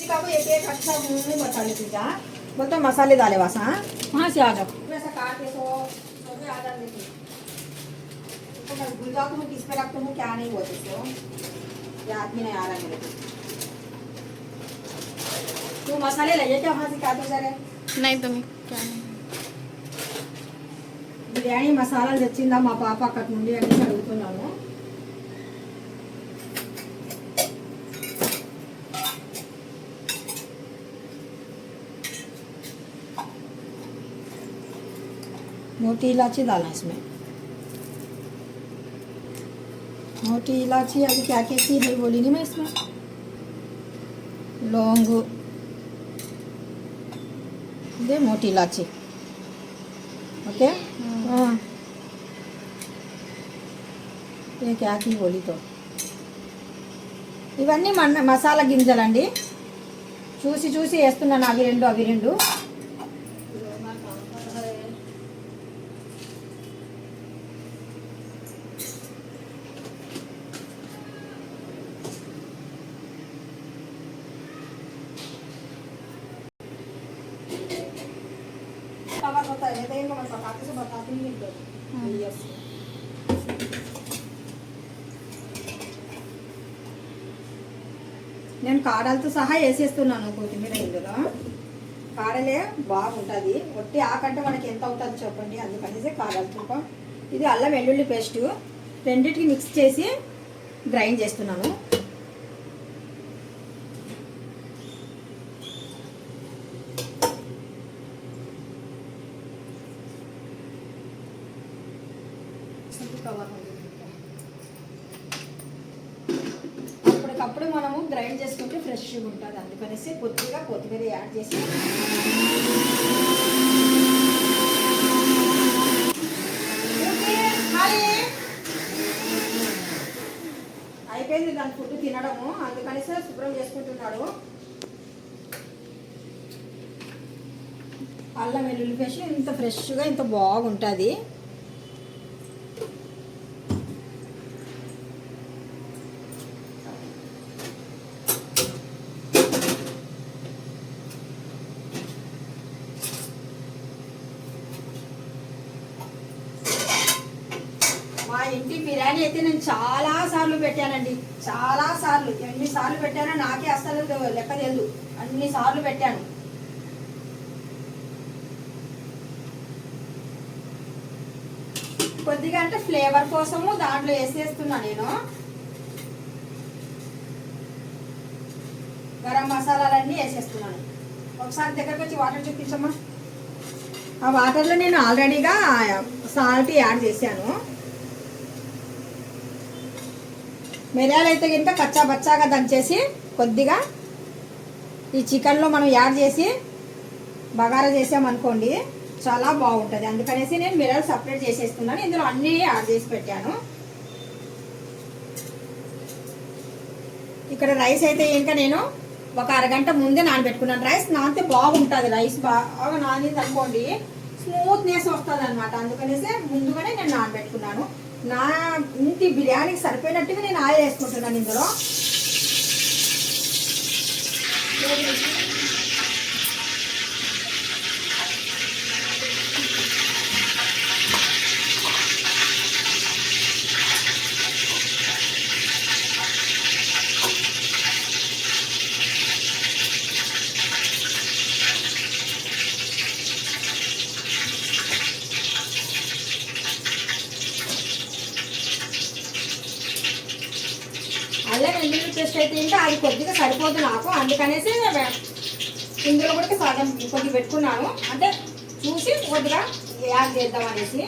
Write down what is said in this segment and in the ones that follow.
तब एक एक अच्छा मसाले चीज़ा बोलते मसाले डाले वासा वहाँ से आ जाओ वैसा काट के तो भी आ जाने की तो मैं भूल जाऊँ तो किस पे रखता हूँ क्या नहीं बोलते तो याद भी नहीं आ रहा मेरे को तू मसाले लगे क्या वहाँ से क्या तो जरा नहीं तुम्हें क्या नहीं బిర్యానీ మసాలాలు తెచ్చిందా మా పాప అక్కడి నుండి అని అడుగుతున్నాను मोटी इलायची डालना इसमें मोटी इलायची अभी क्या क्या की है बोली नहीं मैं इसमें लौंग दे मोटी इलायची ओके हाँ ये क्या की बोली तो ఇవన్నీ మసాలా గింజలండి చూసి చూసి వేస్తున్నాను అవి రెండు होता है तो इनको मैं बताती नहीं यस నేను కాడలతో సహా వేసేస్తున్నాను కొత్తిమీర ఇందులో కాడలే బాగుంటుంది ఒట్టి ఆకంటే మనకి ఎంత అవుతుంది చెప్పండి అందుకనేసి కాడలతో ఇది అల్లం వెల్లుల్లి పేస్ట్ రెండింటికి మిక్స్ చేసి గ్రైండ్ చేస్తున్నాను అప్పటికప్పుడు మనము గ్రైండ్ చేసుకుంటే ఫ్రెష్గా ఉంటుంది అందుకనేసి కొద్దిగా కొత్తిమీర యాడ్ చేసి అయిపోయింది దాని ఫుడ్ తినడము అందుకనేసి శుభ్రం చేసుకుంటున్నాడు అల్లం వెల్లుల్లి పేస్ట్ ఇంత ఫ్రెష్గా ఇంత బాగుంటుంది మా ఇంటి బిర్యానీ అయితే నేను చాలా సార్లు పెట్టానండి చాలా సార్లు ఎన్నిసార్లు పెట్టానో నాకే అస్సలు లెక్క తెలియదు అన్ని సార్లు పెట్టాను కొద్దిగా అంటే ఫ్లేవర్ కోసము దాంట్లో వేసేస్తున్నా నేను గరం మసాలాలన్నీ వేసేస్తున్నాను ఒకసారి దగ్గరకు వచ్చి వాటర్ చూపించమ్మా ఆ వాటర్లో నేను ఆల్రెడీగా సాల్ట్ యాడ్ చేశాను మిరియాలు అయితే కనుక కచ్చా బచ్చాగా దంచేసి కొద్దిగా ఈ చికెన్లో మనం యాడ్ చేసి బగారా చేసామనుకోండి చాలా బాగుంటుంది అందుకనేసి నేను మిరియాలు సపరేట్ చేసేస్తున్నాను ఇందులో అన్నీ యాడ్ చేసి పెట్టాను ఇక్కడ రైస్ అయితే ఇంకా నేను ఒక అరగంట ముందే నానబెట్టుకున్నాను రైస్ నానితే బాగుంటుంది రైస్ బాగా నానింది అనుకోండి స్మూత్నెస్ వస్తుంది అనమాట అందుకనేసి ముందుగానే నేను నానబెట్టుకున్నాను నా ఇంటి బిర్యానీకి సరిపోయినట్టుగా నేను ఆయిల్ వేసుకుంటున్నాను ఇందులో అల్లం వెల్లుల్లి పేస్ట్ అయితే ఇంకా అది కొద్దిగా సరిపోదు నాకు అందుకనేసి ఇందులో కూడా సగం కొద్దిగా పెట్టుకున్నాను అంటే చూసి కొద్దిగా యాడ్ చేద్దాం అనేసి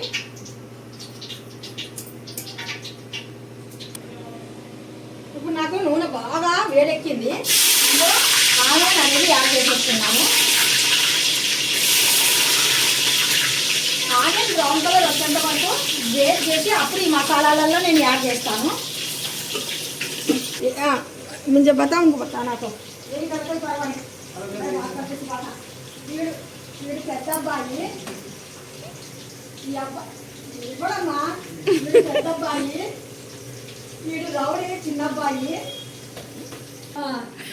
ఇప్పుడు నాకు నూనె బాగా వేడెక్కింది అందులో ఆనియన్ అనేది యాడ్ చేసేస్తున్నాను ఆనియన్ బ్రౌన్ కలర్ వచ్చేంత వరకు వేడి చేసి అప్పుడు ఈ మసాలాలలో నేను యాడ్ చేస్తాను मुझे बताओ उनको बताना तो यही करते పెద్ద అబ్బాయి పెద్ద అబ్బాయి వీడు రౌడీ చిన్న అబ్బాయి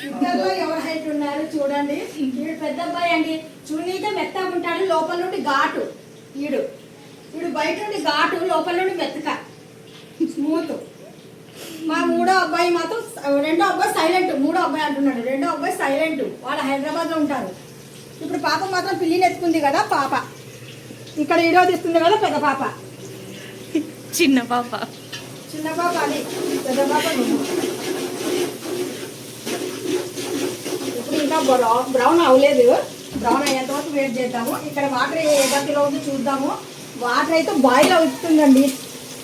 ఇద్దరు ఎవరు హైట్ ఉన్నారు చూడండి వీడు పెద్ద అబ్బాయి అండి. చూడనీకే మెత్తగా ఉంటాడు, లోపల నుండి ఘాటు. వీడు బయట నుండి ఘాటు, లోపల నుండి మెత్తక స్మూత్. మా మూడో అబ్బాయి మాత్రం, రెండో అబ్బాయి సైలెంట్. మూడో అబ్బాయి అంటున్నాడు, రెండో అబ్బాయి సైలెంట్. వాళ్ళు హైదరాబాద్ లో ఉంటారు. ఇప్పుడు పాప మాత్రం పిల్లిని ఎత్తుకుంది కదా పాప. ఇక్కడ వీడియో తీస్తుంది కదా పెద్ద పాప. చిన్న పాప అది పెద్ద పాప. ఇప్పుడు ఇంకా బ్రౌన్ అవ్వలేదు. బ్రౌన్ అయ్యేంత వరకు వెయిట్ చేద్దాము. ఇక్కడ వాటర్ ఏ గతిలో ఉందో చూద్దాము. వాటర్ అయితే బాయిల్ అవుతుందండి.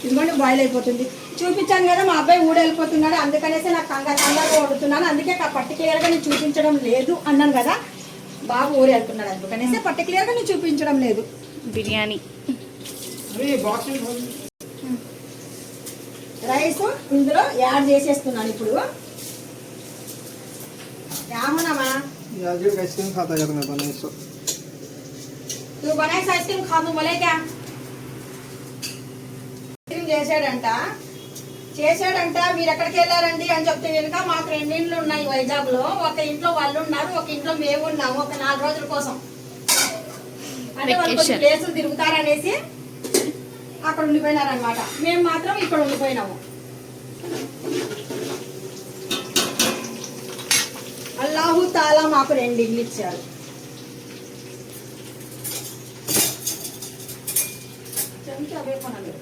ఇదిగోండి బాయిల్ అయిపోతుంది. చూపించాను కదా మా అబ్బాయి ఊడెళ్ళిపోతున్నాడు, అందుకనేసి నాకు కంగారుగా వండుతున్నాను. అందుకే పర్టికులర్గా నేను చూపించడం లేదు అన్నాను కదా. బాబు ఊరెళ్తున్నాడు, అందుకనేసి పర్టికులర్గా నేను చూపించడం లేదు. బిర్యానీ రైస్ ఇందులో యాడ్ చేసేస్తున్నాను ఇప్పుడు. రామనామా आइसक्रीम खाता है मैं बनाई सो तू बनाई आइसक्रीम खा दूं बोले क्या చేశాడంట మీరు ఎక్కడికి వెళ్ళారండి అని చెప్తే కనుక మాకు 2 ఇండ్లు ఉన్నాయి వైజాగ్ లో. ఒక ఇంట్లో వాళ్ళు ఉన్నారు, ఒక ఇంట్లో మేము ఉన్నాము. ఒక 4 రోజుల కోసం అంటే వాళ్ళు కొన్ని ప్లేసులు తిరుగుతారనేసి అక్కడ ఉండిపోయినారనమాట. మేము మాత్రం ఇక్కడ ఉండిపోయినాము. అల్లాహు తాలా మాకు 2 ఇండ్లు ఇచ్చారు. చెంచా వేపనండి.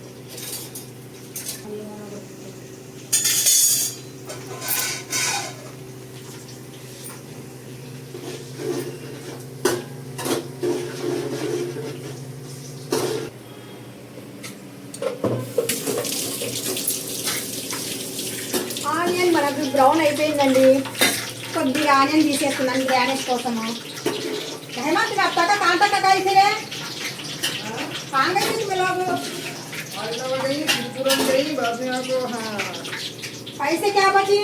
ఆనియన్ మనకు బ్రౌన్ అయిపోయిందండి. కొద్దిగా ఆనియన్ తీసేస్తున్నాను గ్రానిష్ కోసము. हेमंत का तका कहां तक का इसे रे कहां गई थी तुम लोग आइना गई त्रिपुरा में गई बाद में आपको हां पैसे क्या बची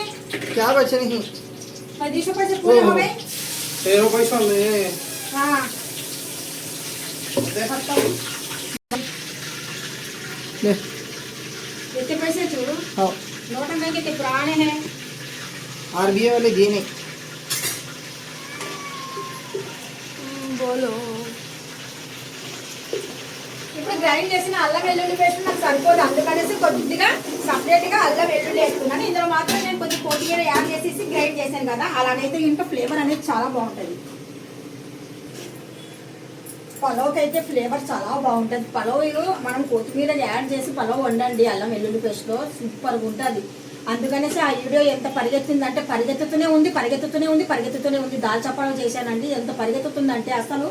नहीं 250 पैसे पूरे हो गए. तेरो पैसा ले हां देखा तो ले कितने पैसे चूड़ू हां नोट में कितने पुराने हैं आरबीआई वाले दिए नहीं बोलो. ఇప్పుడు గ్రైండ్ చేసిన అల్లం వెల్లుల్లి పేస్ట్ నాకు సరిపోదు, అందుకనేసి కొద్దిగా సపరేట్ గా అల్లం వెల్లుల్లి వేస్తున్నాను. ఇందులో మాత్రం నేను కొద్దిగా కొత్తిమీర యాడ్ చేసేసి గ్రైండ్ చేశాను కదా, అలాగైతే ఇంకా ఫ్లేవర్ అనేది చాలా బాగుంటుంది. పలావ్కి అయితే ఫ్లేవర్ చాలా బాగుంటుంది. పలావ్ మనం కొత్తిమీర యాడ్ చేసి పలావ్ వండండి అల్లం వెల్లుల్లి పేస్ట్లో, సూపర్గా ఉంటుంది. అందుకనేసి ఆ వీడియో ఎంత పరిగెత్తిందంటే పరిగెత్తుతూనే ఉంది. దాల్ చపాలు చేశానండి, ఎంత పరిగెత్తుతుందంటే అసలు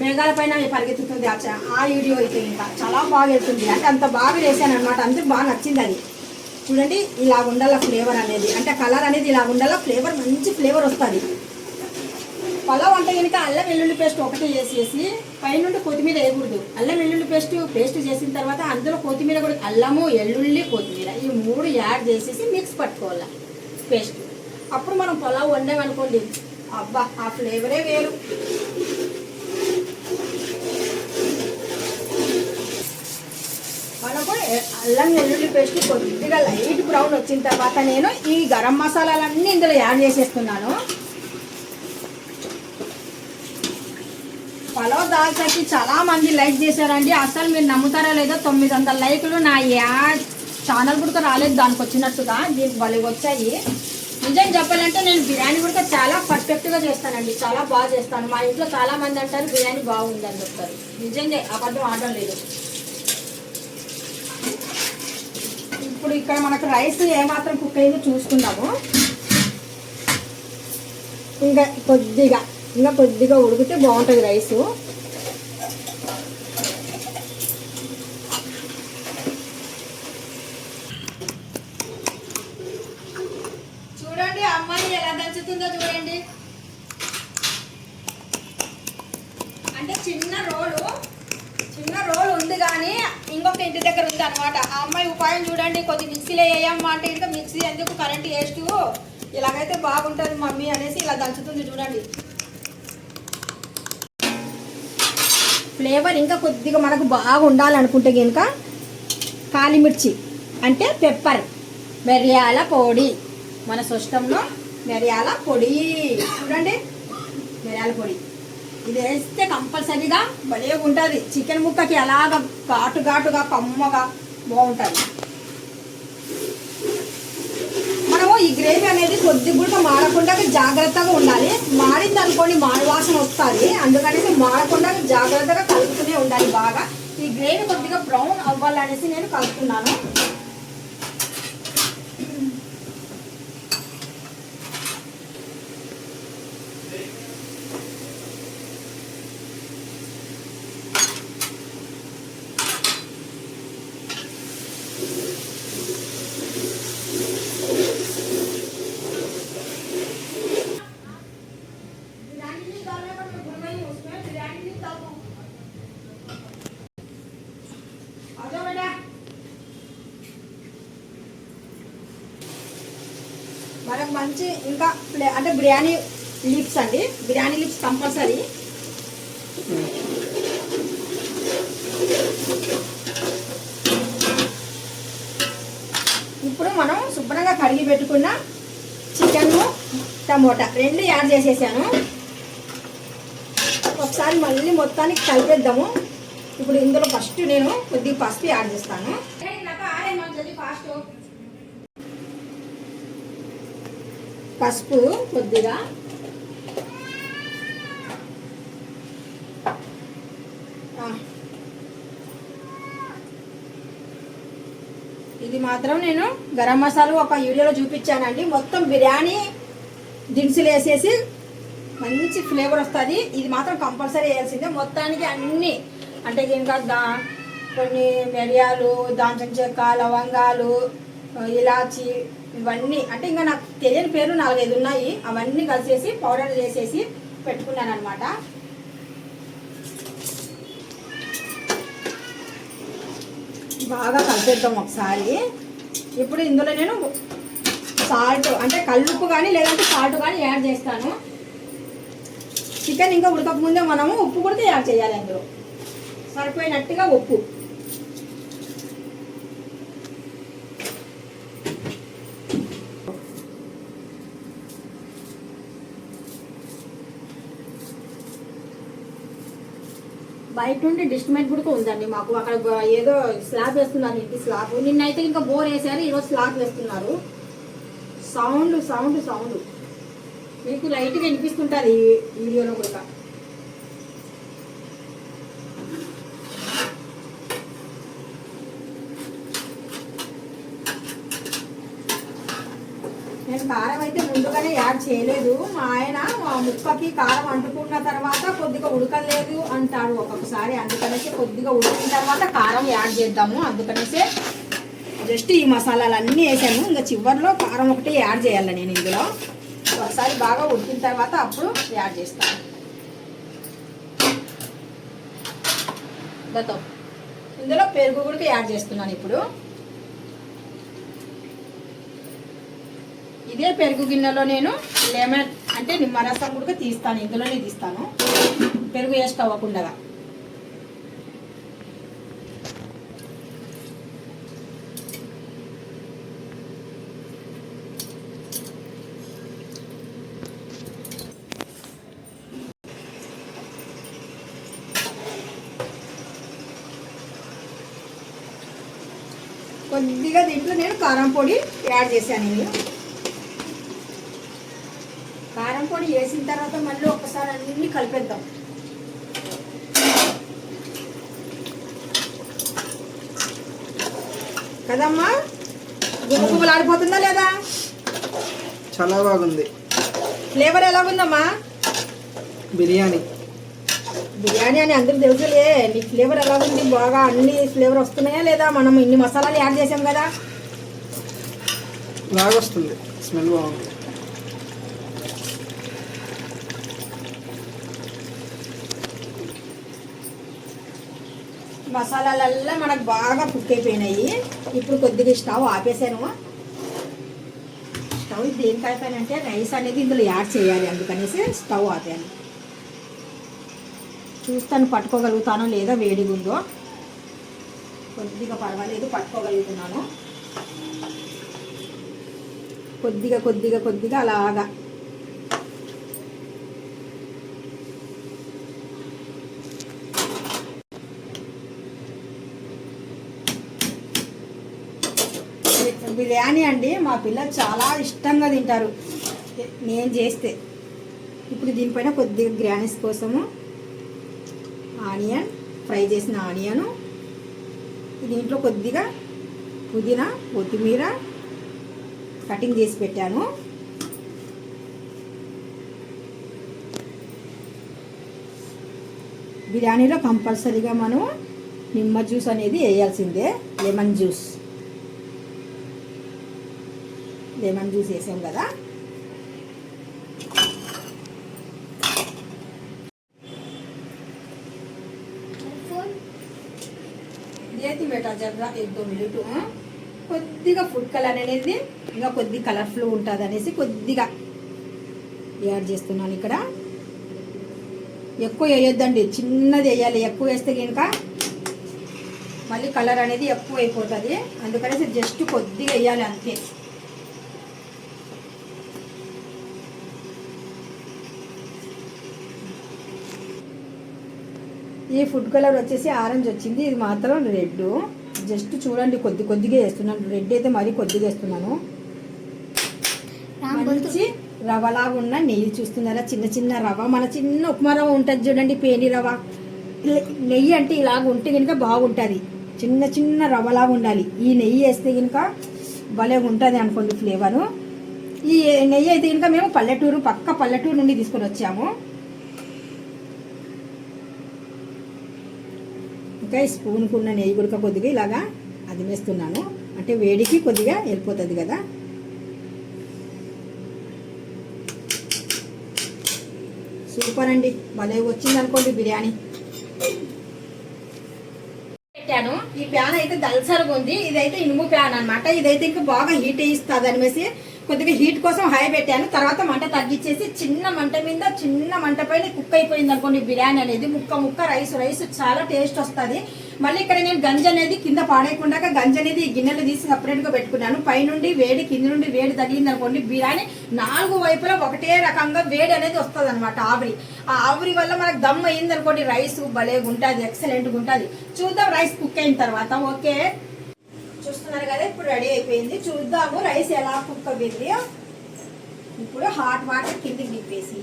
మేఘాల పైన పరిగెత్తుతుంది ఆ వీడియో అయితే. ఇంకా చాలా బాగా వెళ్తుంది, అంటే అంత బాగా వేసాను అనమాట. అందరికి బాగా నచ్చింది అది. చూడండి ఇలా ఉండాల ఫ్లేవర్ అనేది, అంటే కలర్ అనేది ఇలా ఉండాల, ఫ్లేవర్ మంచి ఫ్లేవర్ వస్తుంది. పలావ్ అంటే కనుక అల్లం వెల్లుల్లి పేస్ట్ ఒకటి వేసేసి పైనుండి కొత్తిమీర వేయకూడదు. అల్లం వెల్లుల్లి పేస్ట్ చేసిన తర్వాత అందులో కొత్తిమీర కూడా, అల్లము వెల్లుల్లి కొత్తిమీర ఈ 3 యాడ్ చేసేసి మిక్స్ పట్టుకోవాలి పేస్ట్. అప్పుడు మనం పలావ్ వండామనుకోండి, అబ్బా ఆ ఫ్లేవరే వేరు. మనకు అల్లం వెల్లుల్లి పేస్ట్ కొద్దిగా లైట్ బ్రౌన్ వచ్చిన తర్వాత నేను ఈ గరం మసాలాలన్నీ ఇందులో యాడ్ చేసేస్తున్నాను. పలావ్ దాల్ చట్నీ చాలా మంది లైక్ చేశారండి. అసలు మీరు నమ్ముతారా లేదో 900 లైకులు నా యాడ్ ఛానల్ కూడా రాలేదు దానికి వచ్చినట్టుగా. దీనికి భలే వచ్చాయి. నిజం చెప్పాలంటే నేను బిర్యానీ కూడా చాలా పర్ఫెక్ట్గా చేస్తానండి, చాలా బాగా చేస్తాను. మా ఇంట్లో చాలా మంది అంటారు బిర్యానీ బాగుందని చెప్తారు. నిజంగా అబద్ధం ఆడడం లేదు. ఇప్పుడు ఇక్కడ మనకు రైస్ ఏమాత్రం కుక్ అయిందో చూసుకుందాము. ఇంకా కొద్దిగా ఉడికితే బాగుంటుంది రైసు. చూడండి అమ్మాయి ఎలా దంచుతుందో చూడండి. అంటే చిన్న రోల్ ఉంది కానీ ఇంకొక ఇంటి దగ్గర ఉంది అనమాట. ఆ అమ్మాయి ఉపాయం చూడండి. కొద్ది మిక్సీలో వేయమ్మా అంటే ఇంకా మిక్సీ ఎందుకు, కరెంట్ వేస్ట్, ఇలాగైతే బాగుంటుంది మమ్మీ అనేసి ఇలా దంచుతుంది చూడండి. ఫ్లేవర్ ఇంకా కొద్దిగా మనకు బాగా ఉండాలనుకుంటే కనుక కాలిమిర్చి అంటే పెప్పర్, మిరియాల పొడి, మన సిస్టంలో మిరియాల పొడి చూడండి మిరియాల పొడి. ఇది వేస్తే కంపల్సరీగా భలే ఉంటుంది. చికెన్ ముక్కకి అలాగ ఘాటు ఘాటుగా కమ్మగా బాగుంటుంది. మనము ఈ గ్రేవీ అనేది కొద్ది కూడా మాడకుండా జాగ్రత్తగా ఉండాలి. మాడింది అనుకోండి మాడి వాసన వస్తుంది. అందుకనేసి మాడకుండా జాగ్రత్తగా కలుపుతూనే ఉండాలి. బాగా ఈ గ్రేవీ కొద్దిగా బ్రౌన్ అవ్వాలనేసి నేను కలుపుతున్నాను. మనకు మంచి ఇంకా అంటే బిర్యానీ లీవ్స్ అండి. Biryani leaves compulsory. ఇప్పుడు మనం శుభ్రంగా కడిగి పెట్టుకున్న చికెన్ టమోటా రెండు యాడ్ చేసేసాను. ఒకసారి మళ్ళీ మొత్తానికి కలిపేద్దాము. ఇప్పుడు ఇందులో ఫస్ట్ నేను కొద్దిగా పసుపు యాడ్ చేస్తాను. పసుపు కొద్దిగా, ఇది మాత్రం నేను గరం మసాలా ఒక వీడియోలో చూపించానండి. మొత్తం బిర్యానీ దినుసులు వేసేసి మంచి ఫ్లేవర్ వస్తుంది. ఇది మాత్రం కంపల్సరీ వేయాల్సిందే. మొత్తానికి అన్నీ అంటే ఇంకా కొన్ని మిరియాలు, దాల్చిన చెక్క, లవంగాలు, ఇలాచి ఇవన్నీ అంటే ఇంకా నాకు తెలియని పేర్లు 4-5 ఉన్నాయి. అవన్నీ కలిసేసి పౌడర్ చేసేసి పెట్టుకున్నాను అనమాట. బాగా కలిపేద్దాం ఒకసారి. ఇప్పుడు ఇందులో నేను సాల్ట్ అంటే కల్లుప్పు కానీ లేదంటే సాల్ట్ కానీ యాడ్ చేస్తాను. చికెన్ ఇంకా ఉడకకముందే మనము ఉప్పు కూడా యాడ్ చేయాలి. అందులో సరిపోయినట్టుగా ఉప్పు. బయట నుండి డిస్ట్మెంట్ కూడా ఉందండి మాకు. అక్కడ ఏదో స్లాబ్ వేస్తున్నారు, ఇంటి స్లాబ్. నిన్నైతే ఇంకా బోర్ వేసారు, ఈరోజు స్లాబ్ వేస్తున్నారు. సౌండ్ సౌండ్ సౌండ్ మీకు లైట్గా వినిపిస్తుంటుంది ఈ వీడియోలో కూడా. నేను కారం అయితే ముందుగానే యాడ్ చేయలేదు. మా ఆయన ముక్కకి కారం అంటుకున్న తర్వాత కొద్దిగా ఉడకలేదు అంటాడు ఒక్కొక్కసారి. అందుకనేసి కొద్దిగా ఉడికిన తర్వాత కారం యాడ్ చేద్దాము. అందుకనేసి జస్ట్ ఈ మసాలాలన్నీ వేసాను. ఇంకా చివరిలో కారం ఒకటి యాడ్ చేయాలి నేను ఇందులో. ఒకసారి బాగా ఉడికిన తర్వాత అప్పుడు యాడ్ చేస్తాను. ఇందులో పెరుగు కూడా యాడ్ చేస్తున్నాను. ఇప్పుడు ఇదే పెరుగు గిన్నెలో నేను లెమన్ అంటే నిమ్మరసం కూడా తీస్తాను. ఇందులోనే తీస్తాను, పెరుగు వేస్ట్ అవ్వకుండా. కొద్దిగా దీంట్లో నేను కారం పొడి యాడ్ చేశాను. నేను కారం పొడి వేసిన తర్వాత మళ్ళీ ఒకసారి అన్ని కలిపేద్దాం. కదమ్మా, గుమ్మగుమ్మలాడిపోతుందా లేదా? చాలా బాగుంది. ఫ్లేవర్ ఎలాగుందమ్మా? బిర్యానీ బిర్యానీ అని అందరికి తెలుసులే. నీ ఫ్లేవర్ ఎలాగుంది? బాగా అన్ని ఫ్లేవర్ వస్తున్నాయా లేదా? మనం ఇన్ని మసాలాలు యాడ్ చేసాం కదా. బాగా వస్తుంది, స్మెల్ బాగుంది. మసాలాలల్లా మనకు బాగా కుక్ అయిపోయినాయి. ఇప్పుడు కొద్దిగా స్టవ్ ఆపేసాను. స్టవ్ దేనికి ఆపానంటే రైస్ అనేది ఇందులో యాడ్ చేయాలి, అందుకనేసి స్టవ్ ఆపాను. చూస్తాను పట్టుకోగలుగుతానో లేదా, వేడిగా ఉందో. కొద్దిగా పర్వాలేదు, పట్టుకోగలుగుతున్నాను. కొద్దిగా కొద్దిగా కొద్దిగా అలాగా బిర్యానీ అండి మా పిల్లలు చాలా ఇష్టంగా తింటారు నేను చేస్తే. ఇప్పుడు దీనిపైన కొద్దిగా గ్రానిస్ కోసము ఆనియన్, ఫ్రై చేసిన ఆనియను, దీంట్లో కొద్దిగా పుదీనా, కొత్తిమీర కటింగ్ చేసి పెట్టాను. బిర్యానీలో కంపల్సరీగా మనం నిమ్మ జ్యూస్ అనేది వేయాల్సిందే. లెమన్ జ్యూస్ వేసాం కదా. దేతి బేటా జర్రా 1-2 మినిట్. కొద్దిగా ఫుడ్ కలర్ అనేది ఇంకా కొద్ది కలర్ఫుల్ ఉంటుంది అనేసి కొద్దిగా యాడ్ చేస్తున్నాను ఇక్కడ. ఎక్కువ వేయొద్దండి, చిన్నది వేయాలి. ఎక్కువ వేస్తే కనుక మళ్ళీ కలర్ అనేది ఎక్కువ అయిపోతుంది. అందుకనేసి జస్ట్ కొద్దిగా వేయాలి అంతే. ఈ ఫుడ్ కలర్ వచ్చేసి ఆరెంజ్ వచ్చింది, ఇది మాత్రం రెడ్. జస్ట్ చూడండి కొద్దిగా వేస్తున్నాను. రెడ్ అయితే మరీ కొద్దిగా వేస్తున్నాను. మంచి రవ్వలాగా ఉన్న నెయ్యి చూస్తున్నారా, చిన్న చిన్న రవ్వ, మన చిన్న ఉప్మా రవ్వ ఉంటుంది చూడండి, పేని రవ్వ. నెయ్యి అంటే ఇలాగ ఉంటే కనుక బాగుంటుంది, చిన్న చిన్న రవ్వలాగా ఉండాలి. ఈ నెయ్యి వేస్తే కనుక భలే ఉంటుంది అనుకోండి ఫ్లేవరు. ఈ నెయ్యి అయితే కనుక మేము పక్క పల్లెటూరు నుండి తీసుకొని వచ్చాము. ఇంకా ఈ స్పూన్కు ఉన్న నెయ్యి కూడా కొద్దిగా ఇలాగా అదిమేస్తున్నాను, అంటే వేడికి కొద్దిగా వెళ్ళిపోతుంది కదా. సూపర్ అండి, భలే వచ్చింది అనుకోండి బిర్యానీ. పెట్టాను. ఈ ప్యాన్ అయితే దల్సరగా ఉంది. ఇదైతే ఇనుము ప్యాన్ అనమాట. ఇదైతే ఇంకా బాగా హీట్ ఇస్తుంది అనేసి కొద్దిగా హీట్ కోసం హై పెట్టాను. తర్వాత మంట తగ్గించేసి చిన్న మంట పైన కుక్ అయిపోయింది అనుకోండి బిర్యానీ అనేది. ముక్క రైస్ చాలా టేస్ట్ వస్తుంది. మళ్ళీ ఇక్కడ నేను గంజి అనేది కింద పాడేయకుండా గంజి అనేది గిన్నెలు తీసి సపరేట్గా పెట్టుకున్నాను. పైనుండి వేడి, కింద నుండి వేడి తగిలింది అనుకోండి బిర్యానీ 4 వైపులా ఒకటే రకంగా వేడి అనేది వస్తుంది అనమాట. ఆ ఆవిరి వల్ల మనకు దమ్ అయింది అనుకోండి రైస్ భలేగా ఉంటుంది, ఎక్సలెంట్గా ఉంటుంది. చూద్దాం రైస్ కుక్ అయిన తర్వాత. ఓకే, చూస్తున్నారు కదా, ఇప్పుడు రెడీ అయిపోయింది. చూద్దాము రైస్ ఎలా కుక్ అవ్వింది. ఇప్పుడు హాట్ వాటర్ కిందికి దిప్పేసి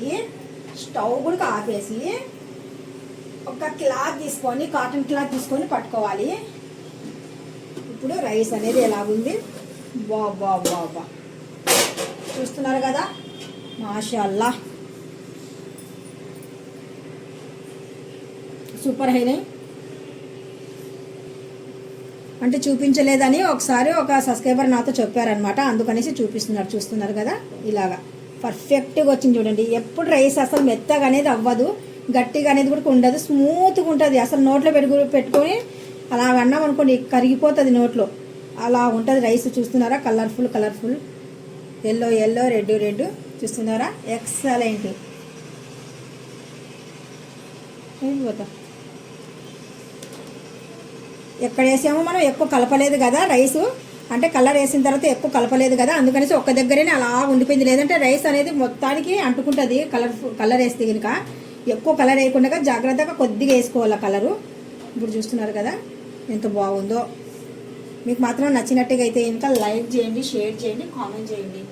స్టవ్ కూడా ఆపేసి ఒక క్లాత్ తీసుకొని, కాటన్ క్లాత్ తీసుకొని పట్టుకోవాలి. ఇప్పుడు రైస్ అనేది ఎలాగుంది, బాబా చూస్తున్నారు కదా, మాషాల్లా సూపర్ అయినాయి. అంటే చూపించలేదని ఒకసారి ఒక సబ్స్క్రైబర్ నాతో చెప్పారనమాట, అందుకనేసి చూస్తున్నారు కదా, ఇలాగా పర్ఫెక్ట్గా వచ్చింది చూడండి. ఎప్పుడు రైస్ అసలు మెత్తగా అనేది అవ్వదు, గట్టిగా అనేది కూడా ఉండదు, స్మూత్గా ఉంటుంది. అసలు నోట్లో పెట్టుకొని అలా అన్నాం అనుకోండి కరిగిపోతుంది నోట్లో, అలా ఉంటుంది రైస్. చూస్తున్నారా, కలర్ఫుల్ ఎల్లో రెడ్ చూస్తున్నారా, ఎక్సలెంట్. పోతా ఎక్కడ వేసామో మనం ఎక్కువ కలపలేదు కదా రైసు, అంటే కలర్ వేసిన తర్వాత ఎక్కువ కలపలేదు కదా, అందుకనేసి ఒక్క దగ్గరనే అలా ఉండిపోయింది. లేదంటే రైస్ అనేది మొత్తానికి అంటుకుంటుంది కలర్ వేస్తే కనుక. ఎక్కువ కలర్ వేయకుండా జాగ్రత్తగా కొద్దిగా వేసుకోవాలి కలరు. ఇప్పుడు చూస్తున్నారు కదా ఎంత బాగుందో. మీకు మాత్రం నచ్చినట్టుగా అయితే కనుక లైక్ చేయండి, షేర్ చేయండి, కామెంట్ చేయండి.